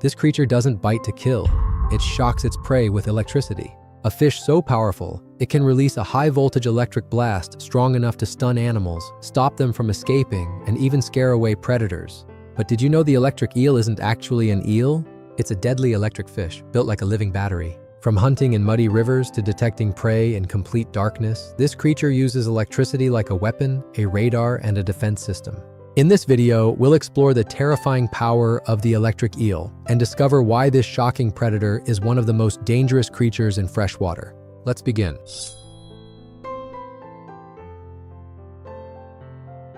This creature doesn't bite to kill. It shocks its prey with electricity. A fish so powerful, it can release a high-voltage electric blast strong enough to stun animals, stop them from escaping, and even scare away predators. But did you know the electric eel isn't actually an eel? It's a deadly electric fish, built like a living battery. From hunting in muddy rivers to detecting prey in complete darkness, this creature uses electricity like a weapon, a radar, and a defense system. In this video, we'll explore the terrifying power of the electric eel and discover why this shocking predator is one of the most dangerous creatures in freshwater. Let's begin.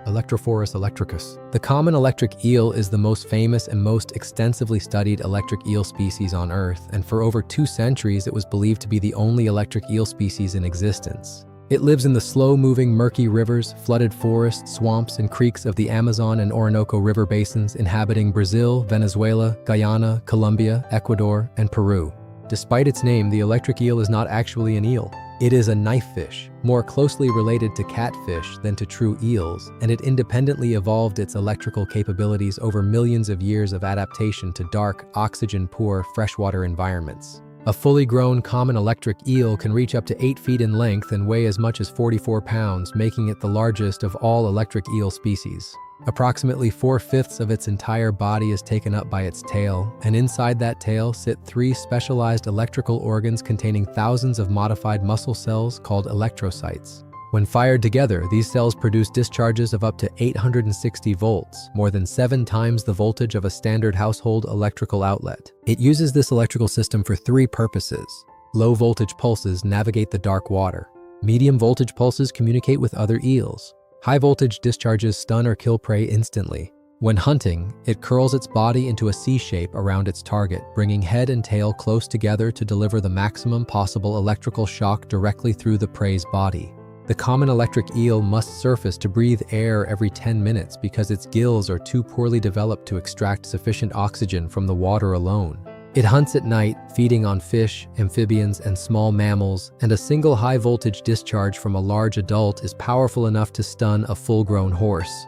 Electrophorus electricus. The common electric eel is the most famous and most extensively studied electric eel species on Earth, and for over 2 centuries it was believed to be the only electric eel species in existence. It lives in the slow-moving murky rivers, flooded forests, swamps, and creeks of the Amazon and Orinoco River basins, inhabiting Brazil, Venezuela, Guyana, Colombia, Ecuador, and Peru. Despite its name, the electric eel is not actually an eel. It is a knife fish, more closely related to catfish than to true eels, and it independently evolved its electrical capabilities over millions of years of adaptation to dark, oxygen-poor freshwater environments. A fully grown common electric eel can reach up to 8 feet in length and weigh as much as 44 pounds, making it the largest of all electric eel species. Approximately 4/5 of its entire body is taken up by its tail, and inside that tail sit 3 specialized electrical organs containing thousands of modified muscle cells called electrocytes. When fired together, these cells produce discharges of up to 860 volts, more than 7 times the voltage of a standard household electrical outlet. It uses this electrical system for 3 purposes. Low voltage pulses navigate the dark water. Medium voltage pulses communicate with other eels. High voltage discharges stun or kill prey instantly. When hunting, it curls its body into a C shape around its target, bringing head and tail close together to deliver the maximum possible electrical shock directly through the prey's body. The common electric eel must surface to breathe air every 10 minutes because its gills are too poorly developed to extract sufficient oxygen from the water alone. It hunts at night, feeding on fish, amphibians, and small mammals, and a single high-voltage discharge from a large adult is powerful enough to stun a full-grown horse.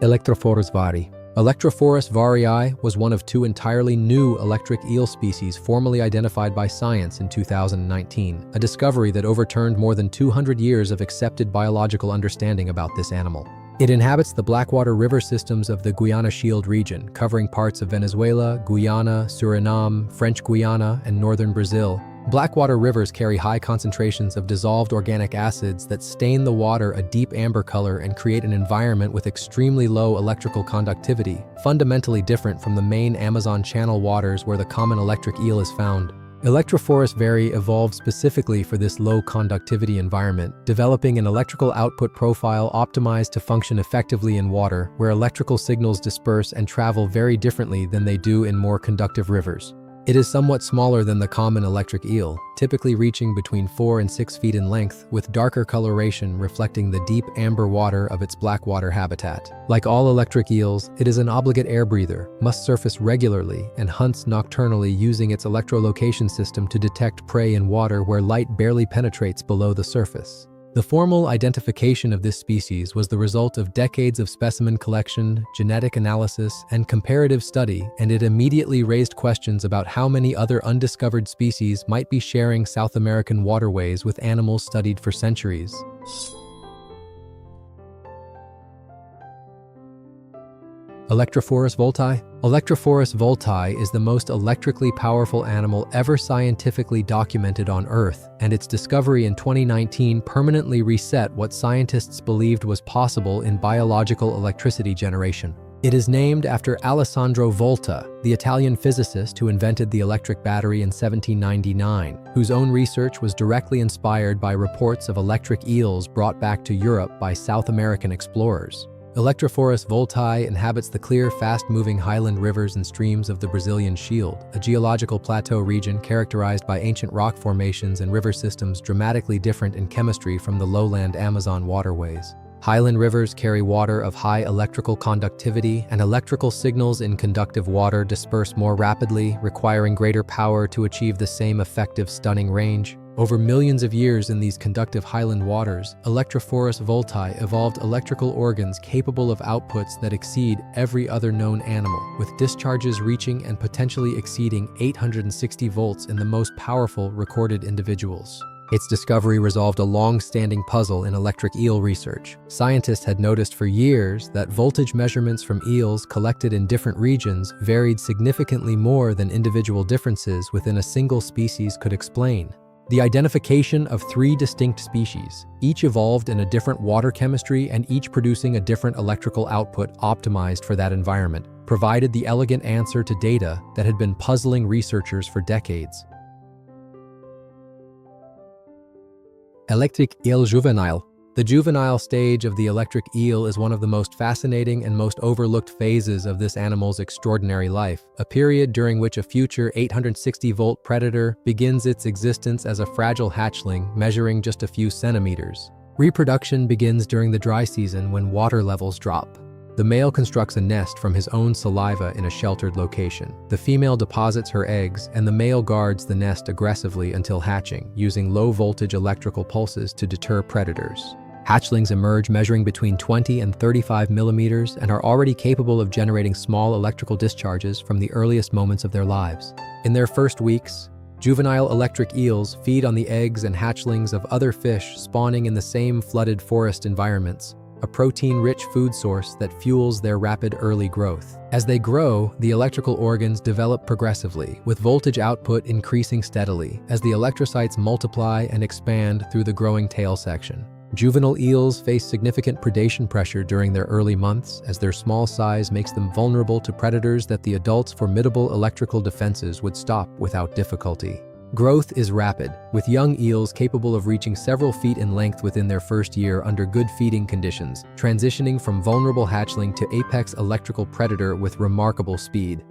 Electrophorus varii. Electrophorus varii was one of 2 entirely new electric eel species formally identified by science in 2019, a discovery that overturned more than 200 years of accepted biological understanding about this animal. It inhabits the Blackwater river systems of the Guiana Shield region, covering parts of Venezuela, Guyana, Suriname, French Guiana, and northern Brazil. Blackwater rivers carry high concentrations of dissolved organic acids that stain the water a deep amber color and create an environment with extremely low electrical conductivity, fundamentally different from the main Amazon Channel waters where the common electric eel is found. Electrophorus varii evolved specifically for this low conductivity environment, developing an electrical output profile optimized to function effectively in water, where electrical signals disperse and travel very differently than they do in more conductive rivers. It is somewhat smaller than the common electric eel, typically reaching between 4 and 6 feet in length, with darker coloration reflecting the deep amber water of its blackwater habitat. Like all electric eels, it is an obligate air breather, must surface regularly, and hunts nocturnally using its electrolocation system to detect prey in water where light barely penetrates below the surface. The formal identification of this species was the result of decades of specimen collection, genetic analysis, and comparative study, and it immediately raised questions about how many other undiscovered species might be sharing South American waterways with animals studied for centuries. Electrophorus voltii. Electrophorus voltii is the most electrically powerful animal ever scientifically documented on Earth, and its discovery in 2019 permanently reset what scientists believed was possible in biological electricity generation. It is named after Alessandro Volta, the Italian physicist who invented the electric battery in 1799, whose own research was directly inspired by reports of electric eels brought back to Europe by South American explorers. Electrophorus voltii inhabits the clear, fast-moving highland rivers and streams of the Brazilian Shield, a geological plateau region characterized by ancient rock formations and river systems dramatically different in chemistry from the lowland Amazon waterways. Highland rivers carry water of high electrical conductivity, and electrical signals in conductive water disperse more rapidly, requiring greater power to achieve the same effective stunning range. Over millions of years in these conductive highland waters, Electrophorus volti evolved electrical organs capable of outputs that exceed every other known animal, with discharges reaching and potentially exceeding 860 volts in the most powerful recorded individuals. Its discovery resolved a long-standing puzzle in electric eel research. Scientists had noticed for years that voltage measurements from eels collected in different regions varied significantly more than individual differences within a single species could explain. The identification of 3 distinct species, each evolved in a different water chemistry and each producing a different electrical output optimized for that environment, provided the elegant answer to data that had been puzzling researchers for decades. Electric eel juvenile. The juvenile stage of the electric eel is one of the most fascinating and most overlooked phases of this animal's extraordinary life, a period during which a future 860-volt predator begins its existence as a fragile hatchling measuring just a few centimeters. Reproduction begins during the dry season when water levels drop. The male constructs a nest from his own saliva in a sheltered location. The female deposits her eggs, and the male guards the nest aggressively until hatching, using low-voltage electrical pulses to deter predators. Hatchlings emerge measuring between 20 and 35 millimeters and are already capable of generating small electrical discharges from the earliest moments of their lives. In their first weeks, juvenile electric eels feed on the eggs and hatchlings of other fish spawning in the same flooded forest environments, a protein-rich food source that fuels their rapid early growth. As they grow, the electrical organs develop progressively, with voltage output increasing steadily as the electrocytes multiply and expand through the growing tail section. Juvenile eels face significant predation pressure during their early months, as their small size makes them vulnerable to predators that the adults' formidable electrical defenses would stop without difficulty. Growth is rapid, with young eels capable of reaching several feet in length within their first year under good feeding conditions, transitioning from vulnerable hatchling to apex electrical predator with remarkable speed.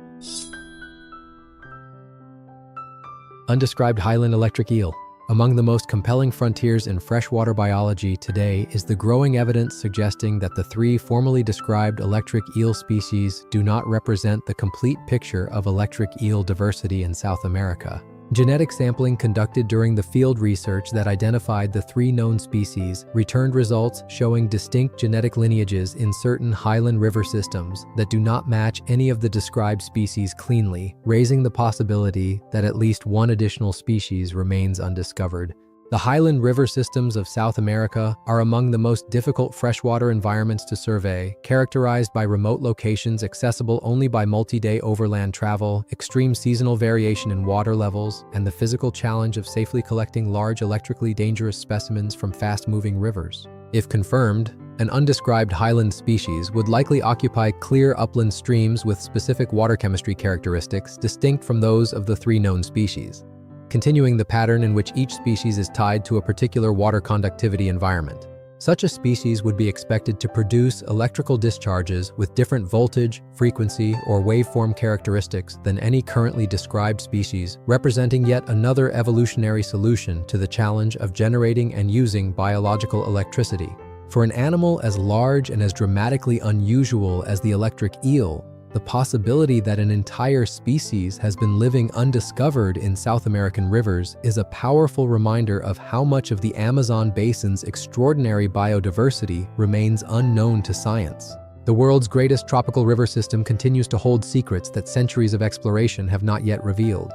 Undescribed highland electric eel. Among the most compelling frontiers in freshwater biology today is the growing evidence suggesting that the 3 formally described electric eel species do not represent the complete picture of electric eel diversity in South America. Genetic sampling conducted during the field research that identified the 3 known species returned results showing distinct genetic lineages in certain highland river systems that do not match any of the described species cleanly, raising the possibility that at least one additional species remains undiscovered. The highland river systems of South America are among the most difficult freshwater environments to survey, characterized by remote locations accessible only by multi-day overland travel, extreme seasonal variation in water levels, and the physical challenge of safely collecting large electrically dangerous specimens from fast-moving rivers. If confirmed, an undescribed highland species would likely occupy clear upland streams with specific water chemistry characteristics distinct from those of the 3 known species, continuing the pattern in which each species is tied to a particular water conductivity environment. Such a species would be expected to produce electrical discharges with different voltage, frequency, or waveform characteristics than any currently described species, representing yet another evolutionary solution to the challenge of generating and using biological electricity. For an animal as large and as dramatically unusual as the electric eel, the possibility that an entire species has been living undiscovered in South American rivers is a powerful reminder of how much of the Amazon basin's extraordinary biodiversity remains unknown to science. The world's greatest tropical river system continues to hold secrets that centuries of exploration have not yet revealed.